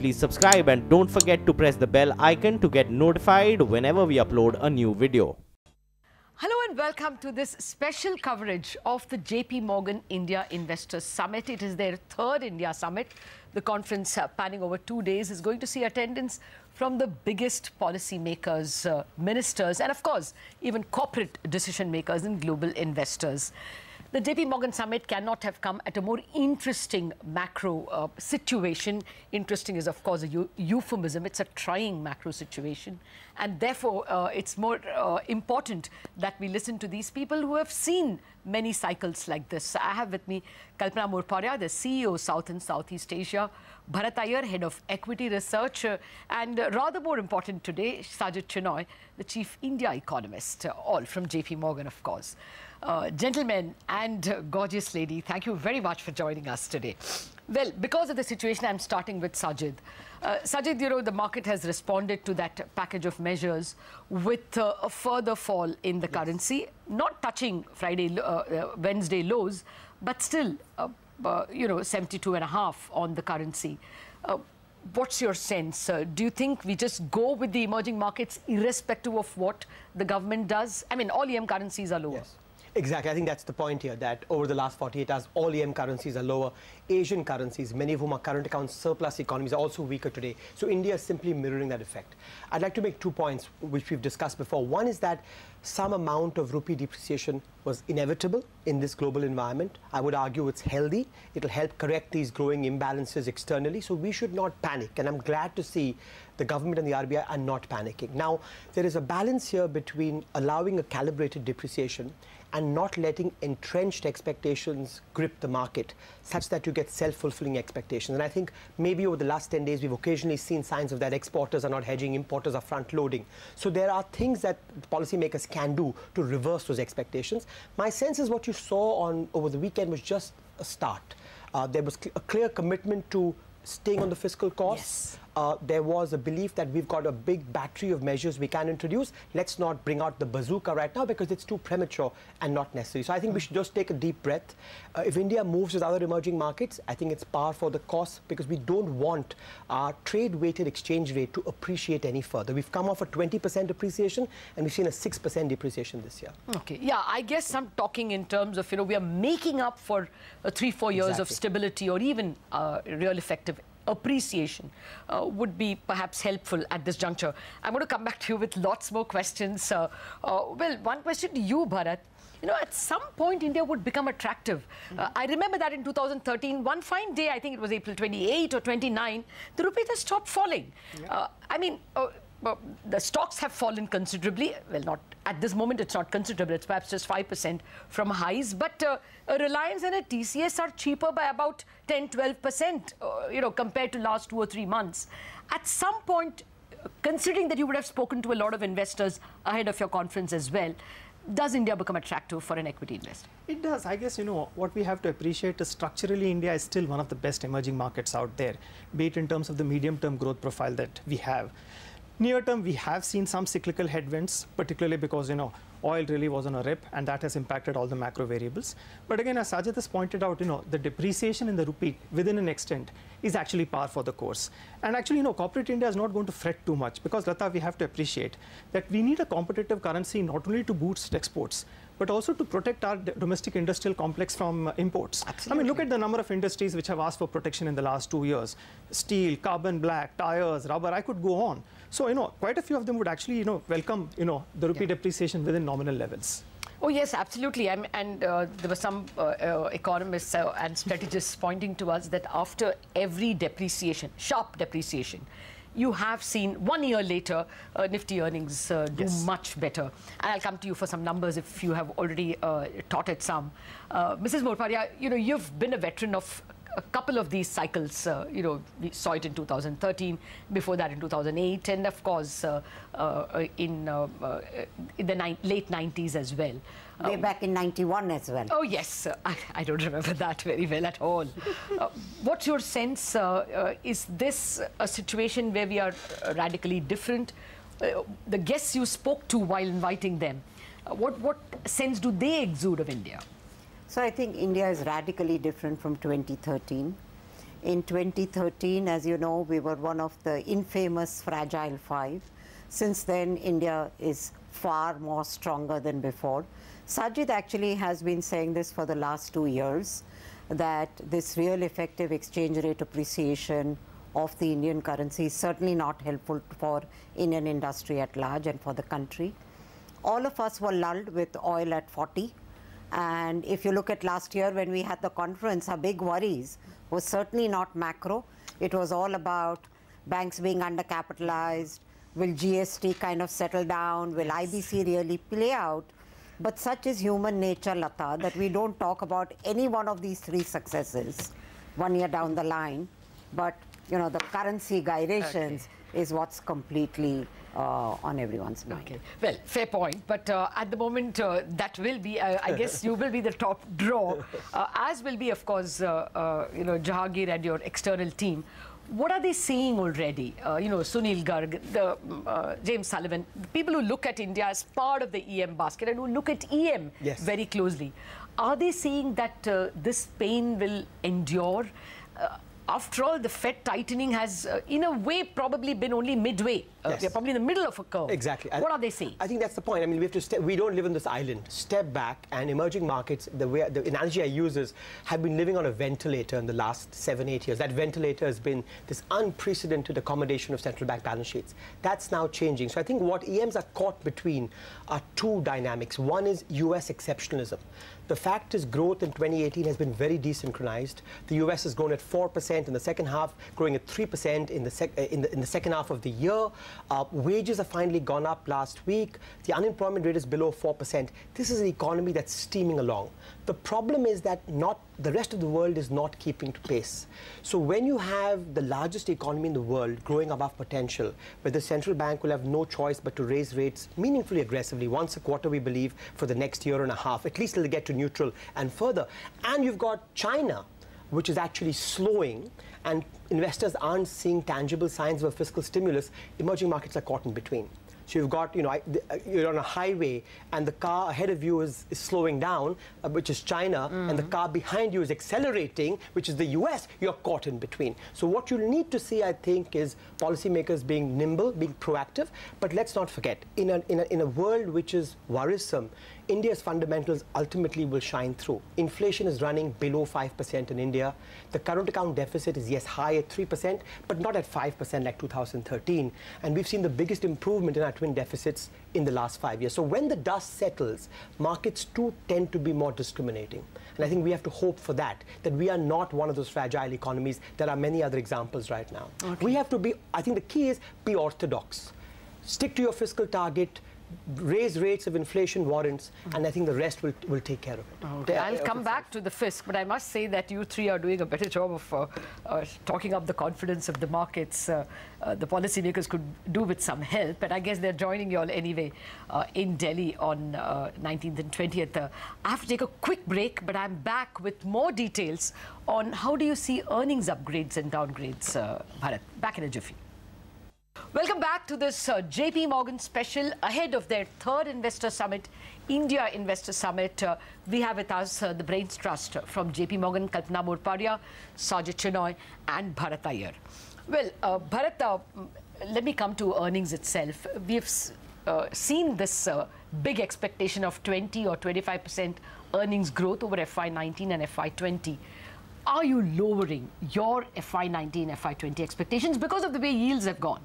please subscribe and don't forget to press the bell icon to get notified whenever we upload a new video. Hello and welcome to this special coverage of the JP Morgan India Investors Summit. It is their third India Summit. The conference spanning over 2 days is going to see attendance from the biggest policy makers, ministers, and of course, even corporate decision makers and global investors. The JP Morgan Summit cannot have come at a more interesting macro situation. Interesting is, of course, a euphemism. It's a trying macro situation. And therefore, it's more important that we listen to these people who have seen many cycles like this. I have with me Kalpana Morparia, the CEO, South and Southeast Asia, Bharat, Iyer, Head of Equity Research, and rather more important today, Sajjid Chinoy, the Chief India Economist, all from JP Morgan, of course. Gentlemen and gorgeous lady, thank you very much for joining us today. Well, because of the situation, I'm starting with Sajjid. Sajjid, you know, the market has responded to that package of measures with a further fall in the currency, not touching Wednesday lows, but still, you know, 72.5 on the currency. What's your sense? Do you think we just go with the emerging markets irrespective of what the government does? I mean, all EM currencies are lower. Yes. Exactly. I think that's the point here, that over the last 48 hours, all EM currencies are lower. Asian currencies, many of whom are current account surplus economies, are also weaker today. So India is simply mirroring that effect. I'd like to make 2 points, which we've discussed before. One is that some amount of rupee depreciation was inevitable in this global environment. I would argue it's healthy. It'll help correct these growing imbalances externally. So we should not panic. And I'm glad to see the government and the RBI are not panicking. Now, there is a balance here between allowing a calibrated depreciation and not letting entrenched expectations grip the market, such that you get self-fulfilling expectations. And I think maybe over the last 10 days, we've occasionally seen signs of that. Exporters are not hedging, importers are front-loading. So there are things that policymakers can do to reverse those expectations. My sense is what you saw over the weekend was just a start. There was a clear commitment to staying on the fiscal course. Yes. There was a belief that we've got a big battery of measures we can introduce. Let's not bring out the bazooka right now because it's too premature and not necessary. So I think we should just take a deep breath. If India moves with other emerging markets, I think it's par for the course, because we don't want our trade-weighted exchange rate to appreciate any further. We've come off a 20% appreciation and we've seen a 6% depreciation this year. Okay. Yeah, I guess I'm talking in terms of, you know, we are making up for 3-4 years of stability, or even real effective appreciation would be perhaps helpful at this juncture. I'm going to come back to you with lots more questions. Well, one question to you, Bharat. You know, at some point, India would become attractive. I remember that in 2013, one fine day, I think it was April 28 or 29, the rupee just stopped falling. Yeah. I mean, the stocks have fallen considerably. Well, not at this moment, it's not considerable. It's perhaps just 5% from highs. But a Reliance and a TCS are cheaper by about 10-12%, you know, compared to last 2 or 3 months. At some point, considering that you would have spoken to a lot of investors ahead of your conference as well, does India become attractive for an equity investor? It does. I guess, you know, what we have to appreciate is structurally India is still one of the best emerging markets out there, be it in terms of the medium-term growth profile that we have. Near term, we have seen some cyclical headwinds, particularly because, you know, oil really was on a rip, and that has impacted all the macro variables. But again, as Sajjid has pointed out, you know, the depreciation in the rupee within an extent is actually par for the course. And actually, you know, corporate India is not going to fret too much, because, Lata, we have to appreciate that we need a competitive currency not only to boost exports, but also to protect our domestic industrial complex from imports. Absolutely. I mean, look at the number of industries which have asked for protection in the last 2 years. Steel, carbon black, tires, rubber, I could go on. So, you know, quite a few of them would actually, you know, welcome, you know, the rupee depreciation within nominal levels. Oh, yes, absolutely. And there were some economists and strategists pointing to us that after every depreciation, sharp depreciation, you have seen 1 year later Nifty earnings do much better. And I'll come to you for some numbers if you have already taught some. Mrs. Morparia, you know, you've been a veteran of a couple of these cycles. You know, we saw it in 2013, before that in 2008, and of course in the late 90s as well. Way back in 91 as well. Oh, yes. I don't remember that very well at all. What's your sense? Is this a situation where we are radically different? The guests you spoke to while inviting them, what sense do they exude of India? So I think India is radically different from 2013. In 2013, as you know, we were one of the infamous fragile five. Since then, India is far more stronger than before. Sajjid actually has been saying this for the last 2 years, that this real effective exchange rate appreciation of the Indian currency is certainly not helpful for Indian industry at large and for the country. All of us were lulled with oil at 40. And if you look at last year when we had the conference, our big worries was certainly not macro. It was all about banks being undercapitalized. Will GST kind of settle down? Will IBC really play out? But such is human nature, Lata, that we don't talk about any one of these three successes 1 year down the line. But, you know, the currency gyrations is what's completely on everyone's mind. Okay. Well, fair point. But at the moment, that will be, I guess you will be the top draw, as will be, of course, you know, Jahangir and your external team. What are they saying already? You know, Sunil Garg, James Sullivan, the people who look at India as part of the EM basket and who look at EM very closely. Are they saying that this pain will endure? After all, the Fed tightening has, in a way, probably been only midway. They're probably in the middle of a curve. Exactly. What are they saying? I think that's the point. I mean, we have to we don't live on this island. Step back, and emerging markets, the analogy I use is, have been living on a ventilator in the last 7-8 years. That ventilator has been this unprecedented accommodation of central bank balance sheets. That's now changing. So I think what EMs are caught between are two dynamics. One is US exceptionalism. The fact is, growth in 2018 has been very desynchronized. The US has grown at 4% in the second half, growing at 3% in the second half of the year. Wages have finally gone up last week. The unemployment rate is below 4%. This is an economy that's steaming along. The problem is that the rest of the world is not keeping to pace. So when you have the largest economy in the world growing above potential, where the central bank will have no choice but to raise rates meaningfully aggressively, once a quarter, we believe, for the next year and a half, at least till they get to neutral and further. And you've got China, which is actually slowing, and investors aren't seeing tangible signs of a fiscal stimulus. Emerging markets are caught in between. So you've got, you know, you're on a highway and the car ahead of you is slowing down, which is China, and the car behind you is accelerating, which is the US. You're caught in between. So what you'll need to see, I think, is policymakers being nimble, being proactive. But let's not forget, in a world which is worrisome, India's fundamentals ultimately will shine through. Inflation is running below 5% in India. The current account deficit is, yes, high at 3%, but not at 5% like 2013. And we've seen the biggest improvement in our twin deficits in the last 5 years. So when the dust settles, markets too tend to be more discriminating. And I think we have to hope for that we are not one of those fragile economies. There are many other examples right now. We have to be, I think the key is, be orthodox. Stick to your fiscal target, raise rates of inflation warrants, and I think the rest will take care of it. Okay. I'll come back to the fisc, but I must say that you three are doing a better job of talking up the confidence of the markets. The policymakers could do with some help, and I guess they're joining you all anyway in Delhi on 19th and 20th. I have to take a quick break, but I'm back with more details on how do you see earnings upgrades and downgrades, Bharat. Back in a jiffy. Welcome back to this JP Morgan special ahead of their third investor summit, India Investor Summit. We have with us the Brains Trust from JP Morgan, Kalpana Morparia, Sajjid Chinoy and Bharat Iyer. Well, Bharat, let me come to earnings itself. We've seen this big expectation of 20 or 25% earnings growth over FY19 and FY20. Are you lowering your FY19, FY20 expectations because of the way yields have gone?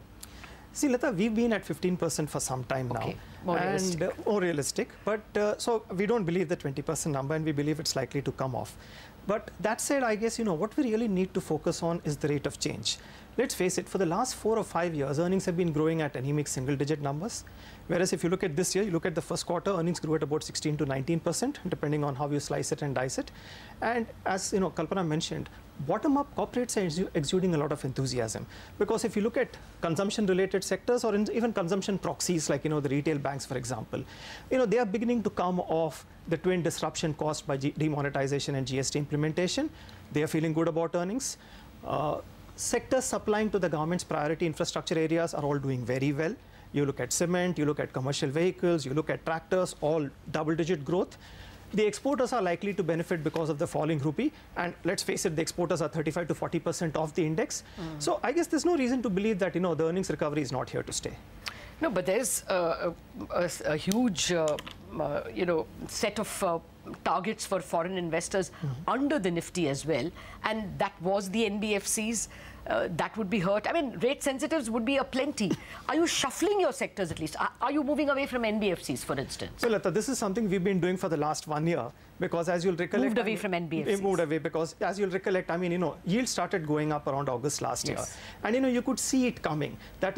See, Lata, we've been at 15% for some time now. More realistic. More realistic. But so we don't believe the 20% number, and we believe it's likely to come off. But that said, I guess, you know, what we really need to focus on is the rate of change. Let's face it, for the last 4 or 5 years, earnings have been growing at anemic single-digit numbers. Whereas if you look at this year, you look at the first quarter, earnings grew at about 16 to 19%, depending on how you slice it and dice it. And as you know, Kalpana mentioned, bottom-up corporates are exuding a lot of enthusiasm. Because if you look at consumption-related sectors or even consumption proxies, like, you know, the retail banks, for example, you know, they are beginning to come off the twin disruption caused by demonetization and GST implementation. They are feeling good about earnings. Sectors supplying to the government's priority infrastructure areas are all doing very well. You look at cement, you look at commercial vehicles, you look at tractors, all double-digit growth. The exporters are likely to benefit because of the falling rupee. And let's face it, the exporters are 35 to 40% of the index. So I guess there's no reason to believe that, the earnings recovery is not here to stay. No, but there's a huge, set of targets for foreign investors under the Nifty as well. And that was the NBFCs. That would be hurt. I mean, rate sensitives would be aplenty. Are you shuffling your sectors at least? Are you moving away from NBFCs, for instance? Well, Lata, this is something we've been doing for the last 1 year, because as you'll recollect... Moved away from NBFCs. Moved away because, as you'll recollect, yields started going up around August last year. And, you could see it coming, that,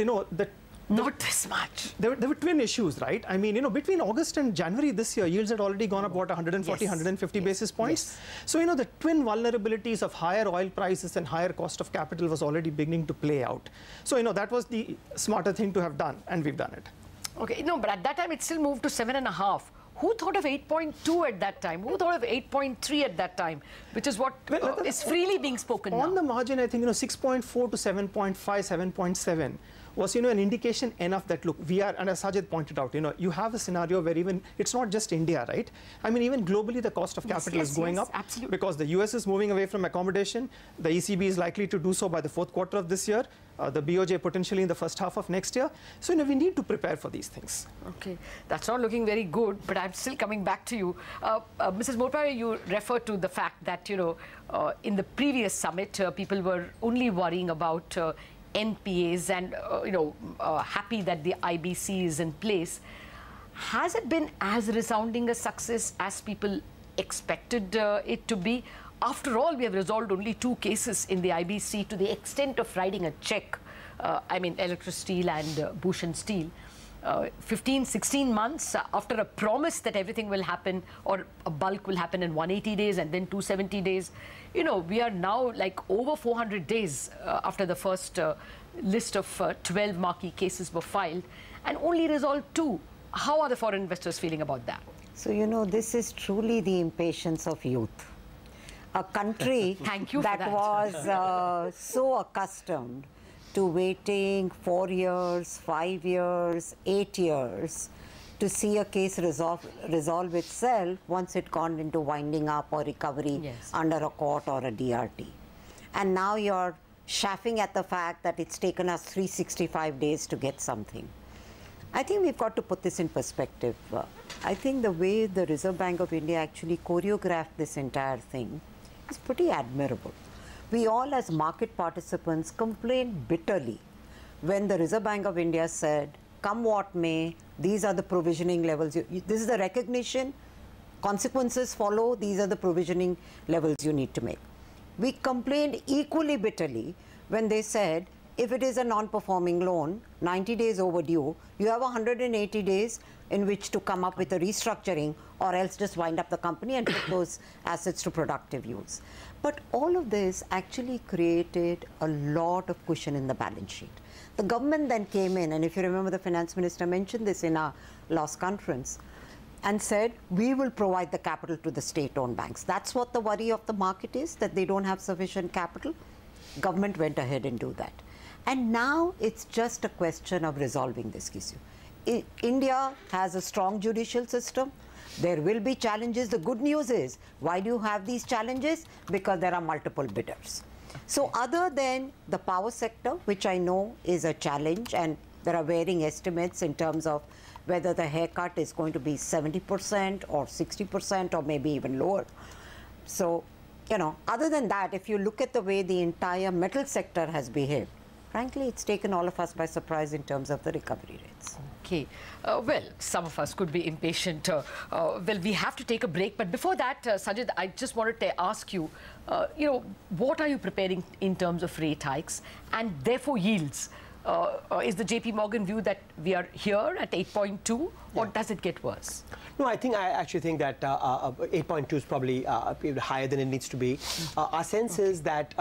Not this much. There were twin issues, right? I mean, between August and January this year, yields had already gone up, what, 140, 150 basis points? So, the twin vulnerabilities of higher oil prices and higher cost of capital was already beginning to play out. So, that was the smarter thing to have done, and we've done it. Okay, no, but at that time, it still moved to 7.5. Who thought of 8.2 at that time? Who thought of 8.3 at that time? Which is what is freely being spoken now. On the margin, I think, 6.4 to 7.5, 7.7. was, an indication enough that, look, we are, and as Sajjid pointed out, you have a scenario where even, it's not just India, right? I mean, even globally, the cost of capital is going up. Absolutely. Because the US is moving away from accommodation. The ECB is likely to do so by the 4th quarter of this year. The BOJ potentially in the first half of next year. So, we need to prepare for these things. Okay. That's not looking very good, but I'm still coming back to you. Mrs. Morparia, you referred to the fact that, in the previous summit, people were only worrying about NPAs and, happy that the IBC is in place. Has it been as resounding a success as people expected it to be? After all, we have resolved only 2 cases in the IBC to the extent of writing a check. Electro Steel and Bhushan Steel. 15, 16 months after a promise that everything will happen, or a bulk will happen in 180 days and then 270 days. We are now like over 400 days after the first list of 12 marquee cases were filed, and only resolved 2. How are the foreign investors feeling about that? So, this is truly the impatience of youth. A country that was so accustomed to waiting 4 years, 5 years, 8 years to see a case resolve itself once it gone into winding up or recovery under a court or a DRT. And now you're chaffing at the fact that it's taken us 365 days to get something. I think we've got to put this in perspective. I think the way the Reserve Bank of India actually choreographed this entire thing is pretty admirable. We all as market participants complained bitterly when the Reserve Bank of India said, come what may, these are the provisioning levels. This is the recognition, consequences follow, these are the provisioning levels you need to make. We complained equally bitterly when they said, if it is a non-performing loan, 90 days overdue, you have 180 days in which to come up with a restructuring, or else just wind up the company and put those assets to productive use. But all of this actually created a lot of cushion in the balance sheet. The government then came in, and if you remember, the finance minister mentioned this in our last conference, and said, we will provide the capital to the state-owned banks. That's what the worry of the market is, that they don't have sufficient capital. Government went ahead and do that. And now it's just a question of resolving this issue. India has a strong judicial system. There will be challenges. The good news is, why do you have these challenges? Because there are multiple bidders. So other than the power sector, which I know is a challenge, and there are varying estimates in terms of whether the haircut is going to be 70% or 60% or maybe even lower. So, other than that, if you look at the way the entire metal sector has behaved, frankly, it's taken all of us by surprise in terms of the recovery rates. Okay. Well, some of us could be impatient. Well, we have to take a break. But before that, Sajjid, I just wanted to ask you, what are you preparing in terms of rate hikes and therefore yields? Is the JP Morgan view that we are here at 8.2, or does it get worse? No, I actually think that 8.2 is probably higher than it needs to be. Our sense is that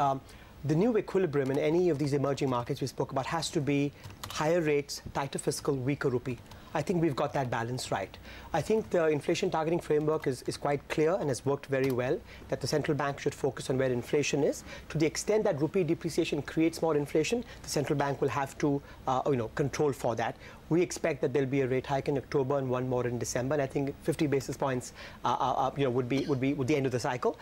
the new equilibrium in any of these emerging markets we spoke about has to be higher rates, tighter fiscal, weaker rupee. I think we've got that balance right. I think the inflation targeting framework is quite clear and has worked very well, that the central bank should focus on where inflation is. To the extent that rupee depreciation creates more inflation, the central bank will have to control for that. We expect that there'll be a rate hike in October and one more in December. And I think 50 basis points would be the end of the cycle.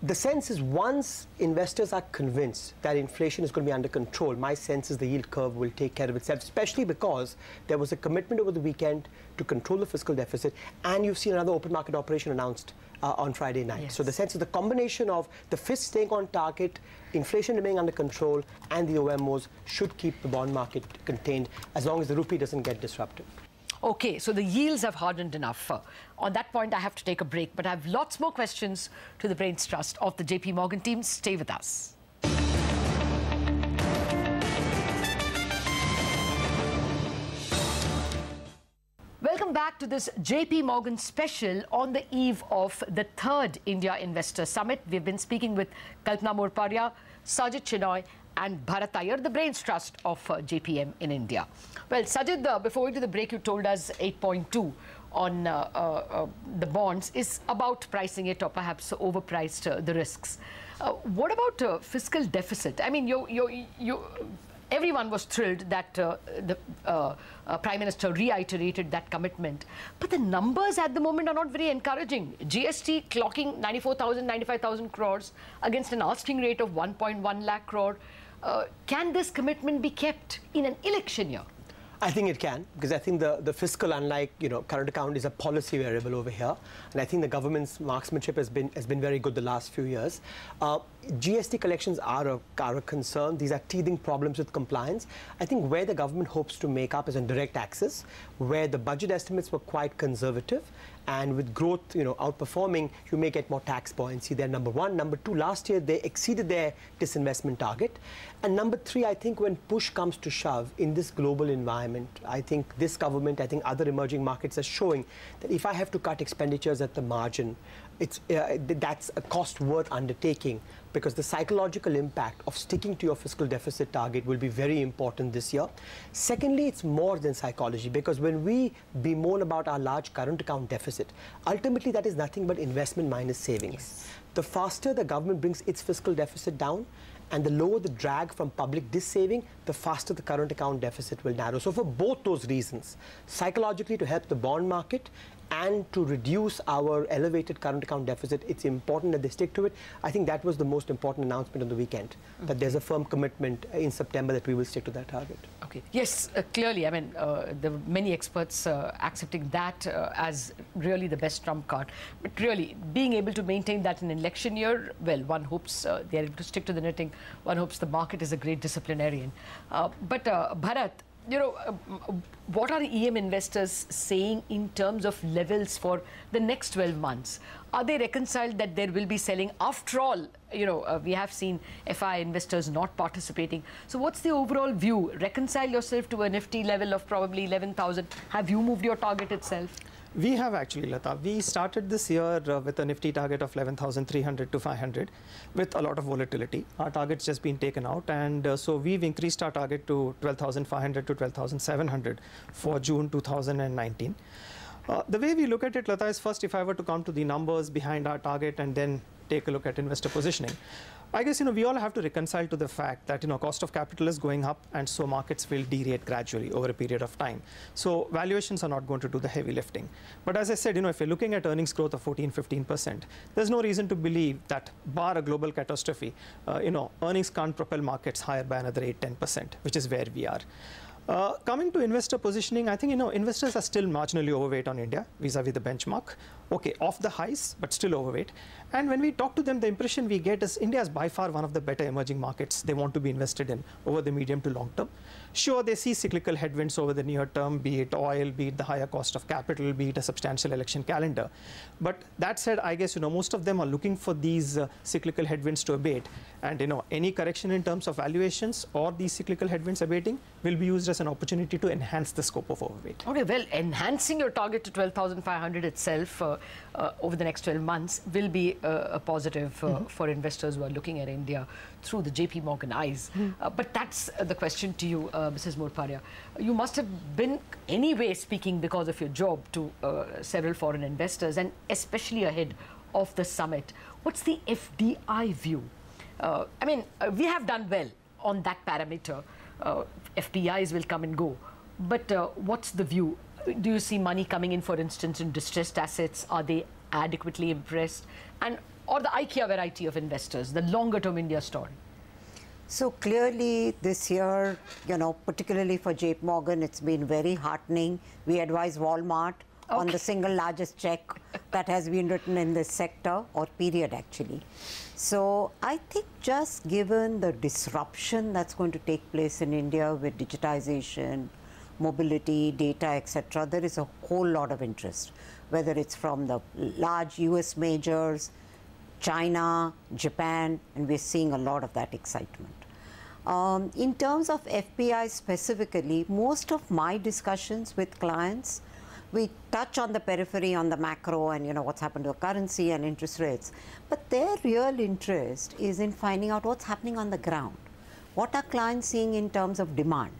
The sense is once investors are convinced that inflation is going to be under control, my sense is the yield curve will take care of itself, especially because there was a commitment over the weekend to control the fiscal deficit, and you've seen another open market operation announced on Friday night. Yes. So the sense is the combination of the FIS staying on target, inflation remaining under control, and the OMOs should keep the bond market contained as long as the rupee doesn't get disrupted. Okay, so the yields have hardened enough. On that point, I have to take a break, but I have lots more questions to the Brains Trust of the JP Morgan team. Stay with us. Welcome back to this JP Morgan special on the eve of the third India Investor Summit. We've been speaking with Kalpana Morparia, Sajjid Chinoy, and Bharat, the Brains Trust of JPM in India. Well, Sajjid, before we do the break, you told us 8.2 on the bonds is about pricing it, or perhaps overpriced the risks. What about fiscal deficit? I mean, everyone was thrilled that the Prime Minister reiterated that commitment. But the numbers at the moment are not very encouraging. GST clocking 94,000, 95,000 crores against an asking rate of 1.1 lakh crore. Can this commitment be kept in an election year? I think it can, because I think the fiscal, unlike current account, is a policy variable over here, and I think the government's marksmanship has been very good the last few years. GST collections are a concern. These are teething problems with compliance. I think where the government hopes to make up is on direct taxes, where the budget estimates were quite conservative, and with growth outperforming, you may get more tax buoyancy there, number one. Number two, last year they exceeded their disinvestment target. And number three, I think when push comes to shove in this global environment, I think this government, I think other emerging markets are showing that if I have to cut expenditures at the margin, that's a cost worth undertaking, because the psychological impact of sticking to your fiscal deficit target will be very important this year. Secondly, it's more than psychology, because when we bemoan about our large current account deficit, ultimately that is nothing but investment minus savings. Yes. The faster the government brings its fiscal deficit down, and the lower the drag from public dis-saving, the faster the current account deficit will narrow. So for both those reasons, psychologically to help the bond market and to reduce our elevated current account deficit, it's important that they stick to it. I think that was the most important announcement on the weekend, that there's a firm commitment in September that we will stick to that target. Okay. Yes, clearly, I mean, there were many experts accepting that as really the best trump card. But really, being able to maintain that in an election year, well, one hopes they're able to stick to the knitting. One hopes the market is a great disciplinarian. But Bharat, what are the EM investors saying in terms of levels for the next 12 months? Are they reconciled that there will be selling? After all, we have seen FI investors not participating. So what's the overall view? Reconcile yourself to a Nifty level of probably 11,000. Have you moved your target itself? We have actually, Lata. We started this year with a Nifty target of 11,300 to 500 with a lot of volatility. Our target's just been taken out, and so we've increased our target to 12,500 to 12,700 for June 2019. The way we look at it, Lata, is first, if I were to come to the numbers behind our target and then take a look at investor positioning, I guess, we all have to reconcile to the fact that, cost of capital is going up, and so markets will derate gradually over a period of time. So valuations are not going to do the heavy lifting. But as I said, if you're looking at earnings growth of 14-15%, there's no reason to believe that, bar a global catastrophe, earnings can't propel markets higher by another 8-10%, which is where we are. Coming to investor positioning, I think, investors are still marginally overweight on India vis-a-vis the benchmark. Okay, off the highs, but still overweight. And when we talk to them, the impression we get is India is by far one of the better emerging markets they want to be invested in over the medium to long term. Sure, they see cyclical headwinds over the near term, be it oil, be it the higher cost of capital, be it a substantial election calendar. But that said, I guess, most of them are looking for these cyclical headwinds to abate. And, any correction in terms of valuations or these cyclical headwinds abating will be used as an opportunity to enhance the scope of overweight. Okay, well, enhancing your target to 12,500 itself over the next 12 months will be a positive for investors who are looking at India through the JP Morgan eyes. But that's the question to you, Mrs. Morparia. You must have been anyway speaking because of your job to several foreign investors, and especially ahead of the summit. What's the FDI view? We have done well on that parameter. FPIs will come and go. But what's the view? Do you see money coming in, for instance, in distressed assets? Are they adequately impressed? Or the IKEA variety of investors, the longer-term India story? So clearly this year, particularly for JP Morgan, it's been very heartening. We advise Walmart on the single largest check that has been written in this sector, or period actually. So I think just given the disruption that's going to take place in India with digitization, mobility, data, etc., there is a whole lot of interest, whether it's from the large US majors, China, Japan, and we're seeing a lot of that excitement. In terms of FPI specifically, most of my discussions with clients, we touch on the periphery, on the macro, and what's happened to the currency and interest rates. But their real interest is in finding out what's happening on the ground. What are clients seeing in terms of demand?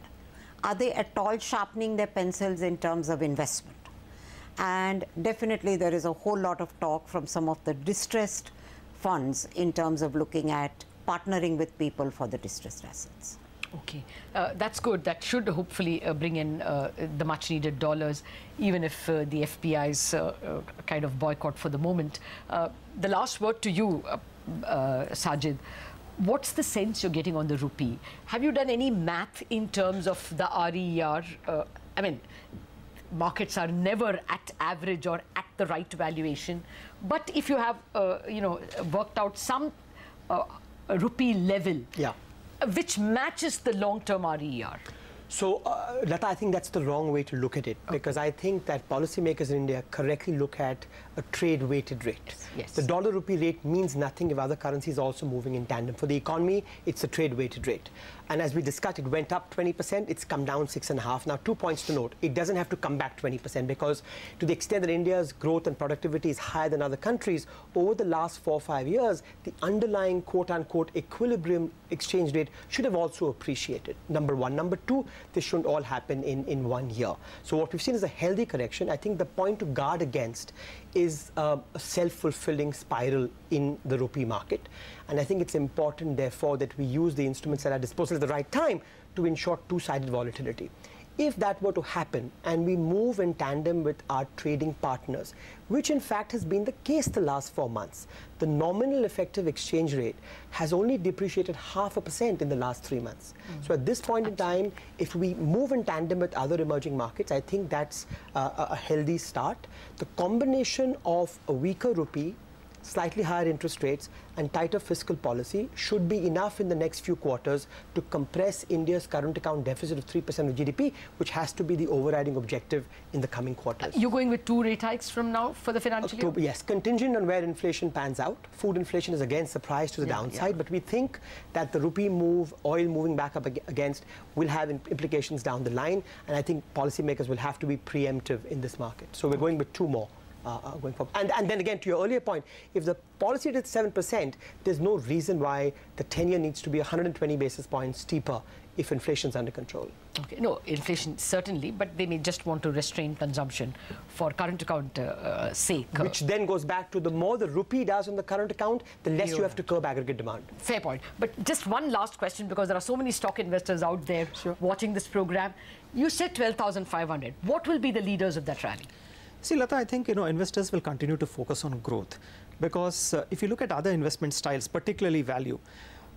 Are they at all sharpening their pencils in terms of investment? And definitely there is a whole lot of talk from some of the distressed funds in terms of looking at partnering with people for the distressed assets. Okay, that's good. That should hopefully bring in the much needed dollars, even if the FPI's kind of boycott for the moment. The last word to you, Sajjid. What's the sense you're getting on the rupee? Have you done any math in terms of the RER? I mean, markets are never at average or at the right valuation. But if you have, worked out some rupee level, which matches the long-term RER. So, Lata, I think that's the wrong way to look at it, because I think that policymakers in India correctly look at a trade-weighted rate. Yes. The dollar-rupee rate means nothing if other currencies are also moving in tandem. For the economy, it's a trade-weighted rate. And as we discussed, it went up 20%, it's come down 6.5%. Now, 2 points to note. It doesn't have to come back 20%, because to the extent that India's growth and productivity is higher than other countries, over the last 4 or 5 years, the underlying quote-unquote equilibrium exchange rate should have also appreciated. Number one. Number two, this shouldn't all happen in 1 year. So what we've seen is a healthy correction. I think the point to guard against is a self-fulfilling spiral in the rupee market. And I think it's important, therefore, that we use the instruments at our disposal at the right time to ensure two-sided volatility. If that were to happen and we move in tandem with our trading partners, which in fact has been the case the last 4 months, the nominal effective exchange rate has only depreciated 0.5% in the last 3 months. So at this point in time, if we move in tandem with other emerging markets, I think that's a healthy start. The combination of a weaker rupee, slightly higher interest rates and tighter fiscal policy should be enough in the next few quarters to compress India's current account deficit of 3% of GDP, which has to be the overriding objective in the coming quarters. You're going with 2 rate hikes from now for the financial year? Yes, contingent on where inflation pans out. Food inflation is again surprise to the downside, but we think that the rupee move, oil moving back up against, will have implications down the line, and I think policymakers will have to be preemptive in this market. So we're going with 2 more. Going forward. And then again, to your earlier point, if the policy rate is 7%, there's no reason why the 10-year needs to be 120 basis points steeper if inflation is under control. Okay. No, inflation certainly, but they may just want to restrain consumption for current account sake. Which then goes back to the more the rupee does on the current account, the less you have to curb aggregate demand. Fair point. But just one last question, because there are so many stock investors out there watching this program. You said 12,500. What will be the leaders of that rally? See, Lata, I think investors will continue to focus on growth, because if you look at other investment styles, particularly value,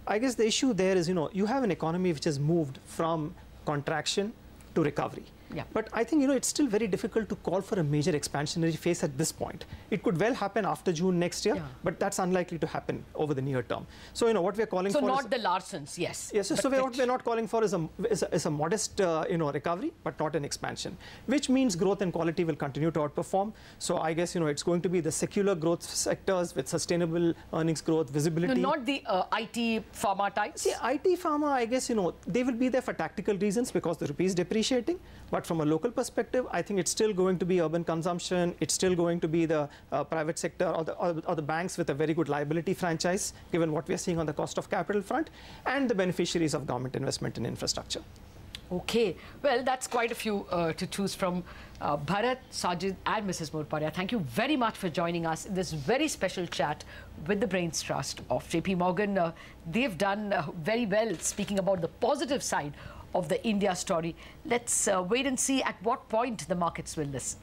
I guess the issue there is you have an economy which has moved from contraction to recovery. Yeah. But I think it's still very difficult to call for a major expansionary phase at this point. It could well happen after June next year, but that's unlikely to happen over the near term. So what we're calling for is not the Larsons, yes. Yes. So what we're not calling for is a modest recovery, but not an expansion, which means growth and quality will continue to outperform. So I guess it's going to be the secular growth sectors with sustainable earnings growth, visibility. No, not the IT pharma types. See, IT pharma, I guess they will be there for tactical reasons because the rupee is depreciating. But from a local perspective, I think it's still going to be urban consumption. It's still going to be the private sector or the banks with a very good liability franchise, given what we are seeing on the cost of capital front, and the beneficiaries of government investment in infrastructure. Okay. Well, that's quite a few to choose from. Bharat, Sajjid and Mrs. Morparia, thank you very much for joining us in this very special chat with the Brains Trust of JP Morgan. They've done very well speaking about the positive side of the India story. Let's wait and see at what point the markets will listen.